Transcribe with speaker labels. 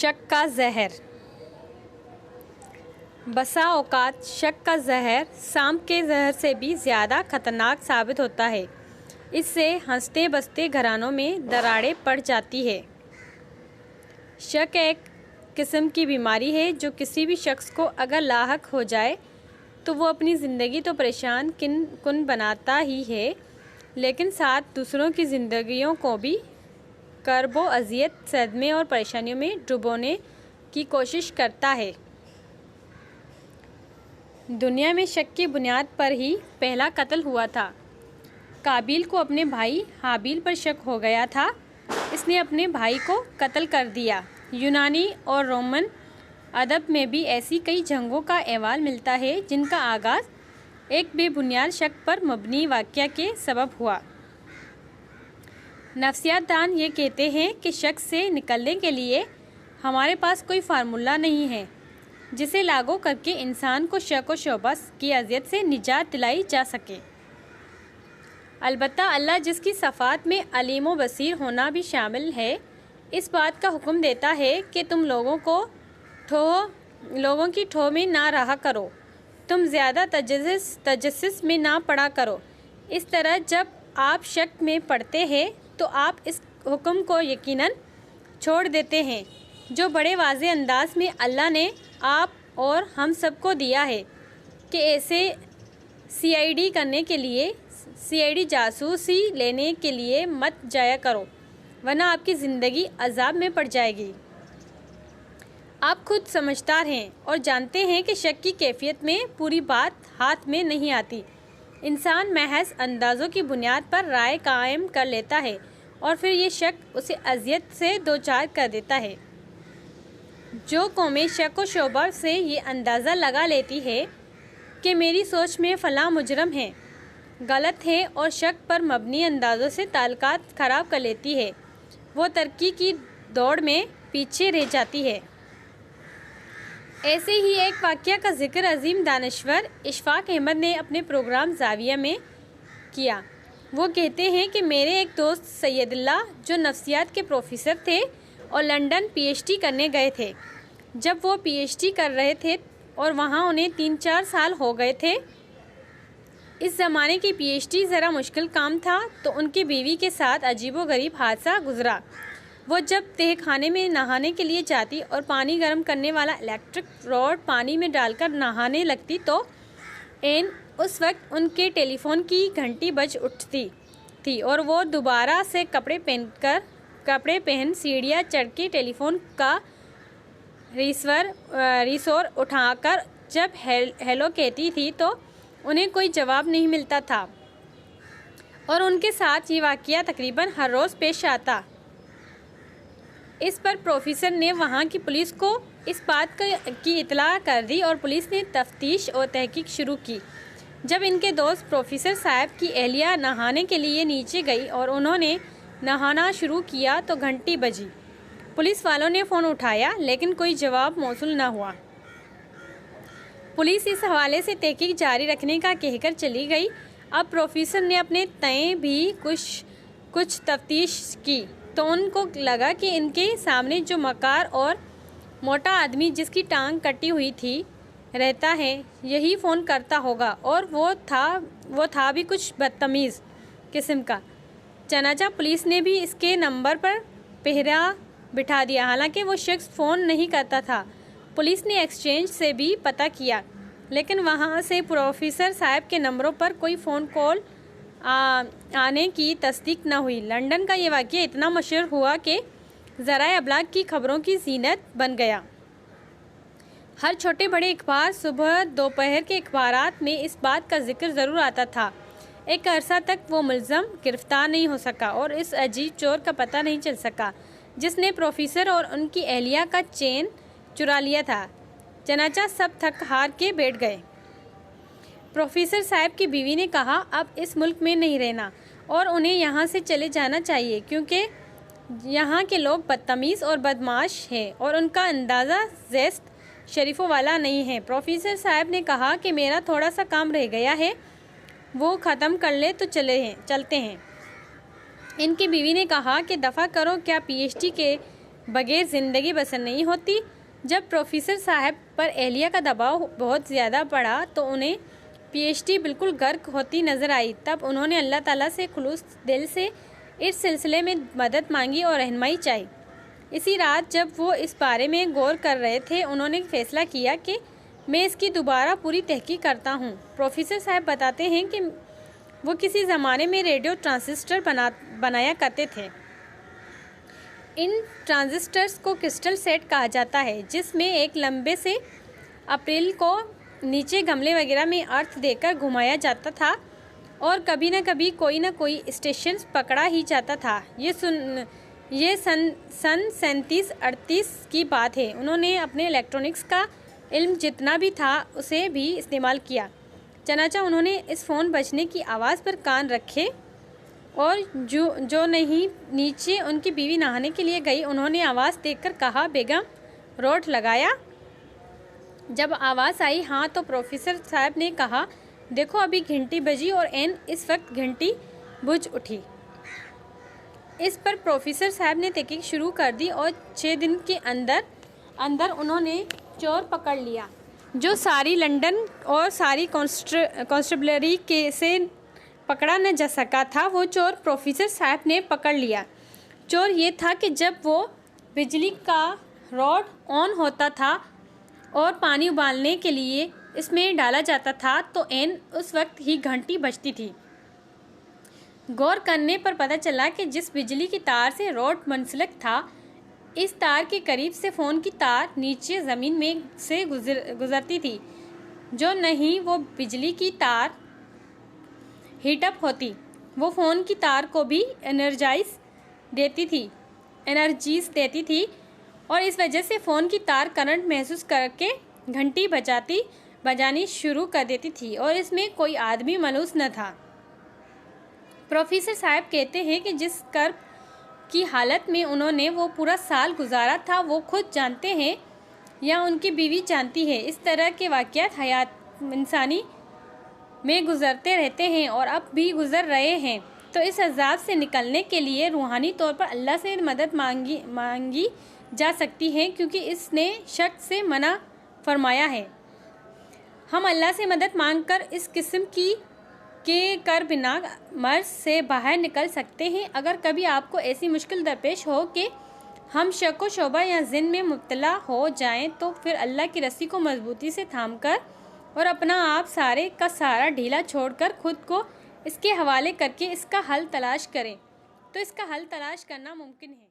Speaker 1: شک کا زہر۔ بسا اوقات شک کا زہر سانپ کے زہر سے بھی زیادہ خطرناک ثابت ہوتا ہے۔ اس سے ہنستے بستے گھرانوں میں دراڑیں پڑ جاتی ہیں۔ شک ایک قسم کی بیماری ہے جو کسی بھی شخص کو اگر لاحق ہو جائے تو وہ اپنی زندگی تو پریشان کن بناتا ہی ہے، لیکن ساتھ دوسروں کی زندگیوں کو بھی کرب و اذیت، صدمے اور پریشانیوں میں ڈبونے کی کوشش کرتا ہے۔ دنیا میں شک کی بنیاد پر ہی پہلا قتل ہوا تھا۔ قابیل کو اپنے بھائی حابیل پر شک ہو گیا تھا، اس نے اپنے بھائی کو قتل کر دیا۔ یونانی اور رومن ادب میں بھی ایسی کئی جنگوں کا احوال ملتا ہے جن کا آغاز ایک بے بنیاد شک پر مبنی واقعہ کے سبب ہوا۔ نفسیات دان یہ کہتے ہیں کہ شک سے نکلنے کے لیے ہمارے پاس کوئی فارمولہ نہیں ہے جسے لاگو کر کے انسان کو شک و شبہ کی اذیت سے نجات دلائی جا سکے۔ البتہ اللہ، جس کی صفات میں علیم و بصیر ہونا بھی شامل ہے، اس بات کا حکم دیتا ہے کہ تم لوگوں کی ٹھو میں نہ رہا کرو، تم زیادہ تجسس میں نہ پڑا کرو۔ اس طرح جب آپ شک میں پڑتے ہیں تو آپ اس حکم کو یقیناً چھوڑ دیتے ہیں جو بڑے واضح انداز میں اللہ نے آپ اور ہم سب کو دیا ہے کہ ایسے سی آئی ڈی جاسوسی لینے کے لیے مت جایا کرو، ورنہ آپ کی زندگی عذاب میں پڑ جائے گی۔ آپ خود سمجھدار ہیں اور جانتے ہیں کہ شک کی کیفیت میں پوری بات ہاتھ میں نہیں آتی۔ انسان محض اندازوں کی بنیاد پر رائے قائم کر لیتا ہے اور پھر یہ شک اسے اذیت سے دوچار کر دیتا ہے۔ جو قومیں شک و شبہ سے یہ اندازہ لگا لیتی ہے کہ میری سوچ میں فلاں مجرم ہے، غلط ہے اور شک پر مبنی اندازوں سے تعلقات خراب کر لیتی ہے، وہ ترقی کی دوڑ میں پیچھے رہ جاتی ہے۔ ایسے ہی ایک واقعہ کا ذکر عظیم دانشور اشفاق احمد نے اپنے پروگرام زاویہ میں کیا۔ وہ کہتے ہیں کہ میرے ایک دوست سید اللہ جو نفسیات کے پروفیسر تھے اور لندن پی ایچ ڈی کرنے گئے تھے، جب وہ پی ایچ ڈی کر رہے تھے اور وہاں انہیں 3-4 سال ہو گئے تھے۔ اس زمانے کی پی ایچ ڈی ذرا مشکل کام تھا تو ان کی بیوی کے ساتھ عجیب و غریب حادثہ گزرا۔ وہ جب تہہ خانے میں نہانے کے لیے جاتی اور پانی گرم کرنے والا الیکٹرک راڈ پانی میں ڈال کر نہانے لگتی تو عین اس وقت ان کے ٹیلی فون کی گھنٹی بج اٹھتی تھی اور وہ دوبارہ سے کپڑے پہن سیڑھیاں چڑھ کے ٹیلی فون کا ریسیور اٹھا کر جب ہیلو کہتی تھی تو انہیں کوئی جواب نہیں ملتا تھا، اور ان کے ساتھ یہ واقعہ تقریباً ہر روز پیش آتا۔ اس پر پروفیسر نے وہاں کی پولیس کو اس بات کی اطلاع کر دی اور پولیس نے تفتیش اور تحقیق شروع کی۔ جب ان کے دوست پروفیسر صاحب کی اہلیہ نہانے کے لیے نیچے گئی اور انہوں نے نہانا شروع کیا تو گھنٹی بجی۔ پولیس والوں نے فون اٹھایا لیکن کوئی جواب موصول نہ ہوا۔ پولیس اس حوالے سے تحقیق جاری رکھنے کا کہہ کر چلی گئی۔ اب پروفیسر نے اپنے تئیں بھی کچھ تفتیش کی تو ان کو لگا کہ ان کے سامنے جو مکار اور موٹا آدمی جس کی ٹانگ کٹی ہوئی تھی رہتا ہے یہی فون کرتا ہوگا، اور وہ تھا بھی کچھ بدتمیز قسم کا۔ چنانچہ پولیس نے بھی اس کے نمبر پر پہرا بٹھا دیا، حالانکہ وہ شخص فون نہیں کرتا تھا۔ پولیس نے ایکسچینج سے بھی پتہ کیا لیکن وہاں سے پروفیسر صاحب کے نمبروں پر کوئی فون کال آنے کی تصدیق نہ ہوئی۔ لندن کا یہ واقعہ اتنا مشہور ہوا کہ ذرائع ابلاغ کی خبروں کی زینت بن گیا۔ ہر چھوٹے بڑے اخبار، صبح دوپہر کے اخبارات میں اس بات کا ذکر ضرور آتا تھا۔ ایک عرصہ تک وہ ملزم گرفتار نہیں ہو سکا اور اس عجیب چور کا پتہ نہیں چل سکا جس نے پروفیسر اور ان کی اہلیہ کا چین چرا لیا تھا۔ چنانچہ سب تھک ہار کے بیٹھ گئے۔ پروفیسر صاحب کی بیوی نے کہا اب اس ملک میں نہیں رہنا اور انہیں یہاں سے چلے جانا چاہیے کیونکہ یہاں کے لوگ بدتمیز اور بدمعاش ہیں اور ان کا اندازہ زیست شریفوں والا نہیں ہے۔ پروفیسر صاحب نے کہا کہ میرا تھوڑا سا کام رہ گیا ہے، وہ ختم کر لے تو چلتے ہیں۔ ان کی بیوی نے کہا کہ دفع کرو، کیا پی ایچ ڈی کے بغیر زندگی بسر نہیں ہوتی۔ جب پروفیسر صاحب پر اہلیہ کا دباؤ بہت زیادہ پڑا تو انہیں پی ایچ ڈی بالکل غرق ہوتی نظر آئی۔ تب انہوں نے اللہ تعالیٰ سے خلوص دل سے اس سلسلے میں مدد مانگی اور رہنمائی چاہی۔ اسی رات جب وہ اس بارے میں غور کر رہے تھے، انہوں نے فیصلہ کیا کہ میں اس کی دوبارہ پوری تحقیق کرتا ہوں۔ پروفیسر صاحب بتاتے ہیں کہ وہ کسی زمانے میں ریڈیو ٹرانزسٹر بنایا کرتے تھے۔ ان ٹرانزسٹرز کو کرسٹل سیٹ کہا جاتا ہے، جس میں ایک لمبے سے اپریل کو نیچے گملے وغیرہ میں ارتھ دے کر گھمایا جاتا تھا اور کبھی نہ کبھی کوئی نہ کوئی اسٹیشن پکڑا ہی جاتا تھا۔ یہ سن 3738 کی بات ہے۔ انہوں نے اپنے الیکٹرونکس کا علم جتنا بھی تھا اسے بھی استعمال کیا۔ چنانچہ انہوں نے اس فون بجنے کی آواز پر کان رکھے اور جو نہیں نیچے ان کی بیوی نہانے کے لیے گئی، انہوں نے آواز دیکھ کر کہا، بیگم روٹ لگایا؟ جب آواز آئی ہاں تو پروفیسر صاحب نے کہا، دیکھو ابھی گھنٹی بجی اور عین اس وقت گھنٹی بج اٹھی۔ اس پر پروفیسر صاحب نے تحقیق شروع کر دی اور 6 دن کے اندر انہوں نے چور پکڑ لیا۔ جو ساری لنڈن اور ساری کانسٹیبلری سے پکڑا نہ جا سکا تھا، وہ چور پروفیسر صاحب نے پکڑ لیا۔ چور یہ تھا کہ جب وہ بجلی کا راڈ آن ہوتا تھا اور پانی ابالنے کے لیے اس میں ڈالا جاتا تھا تو عین اس وقت ہی گھنٹی بجتی تھی۔ غور کرنے پر پتہ چلا کہ جس بجلی کی تار سے راڈ منسلک تھا، اس تار کے قریب سے فون کی تار نیچے زمین میں سے گزرتی تھی۔ جو نہیں وہ بجلی کی تار ہیٹ اپ ہوتی، وہ فون کی تار کو بھی انرجائز دیتی تھی اور اس وجہ سے فون کی تار کرنٹ محسوس کر کے گھنٹی بجانی شروع کر دیتی تھی اور اس میں کوئی آدمی ملوث نہ تھا۔ پروفیسر صاحب کہتے ہیں کہ جس کرب کی حالت میں انہوں نے وہ پورا سال گزارا تھا، وہ خود جانتے ہیں یا ان کی بیوی جانتی ہے۔ اس طرح کے واقعات حیات انسانی میں گزرتے رہتے ہیں اور اب بھی گزر رہے ہیں۔ تو اس عذاب سے نکلنے کے لیے روحانی طور پر اللہ سے مدد مانگی جا سکتی ہے، کیونکہ اس نے شک سے منع فرمایا ہے۔ ہم اللہ سے مدد مانگ کر اس قسم کے کربناک مرض سے باہر نکل سکتے ہیں۔ اگر کبھی آپ کو ایسی مشکل درپیش ہو کہ ہم شک و شبہ یا ضن میں مبتلا ہو جائیں تو پھر اللہ کی رسی کو مضبوطی سے تھام کر اور اپنا آپ سارے کا سارا ڈھیلا چھوڑ کر خود کو اس کے حوالے کر کے اس کا حل تلاش کریں، تو اس کا حل تلاش کرنا ممکن ہے۔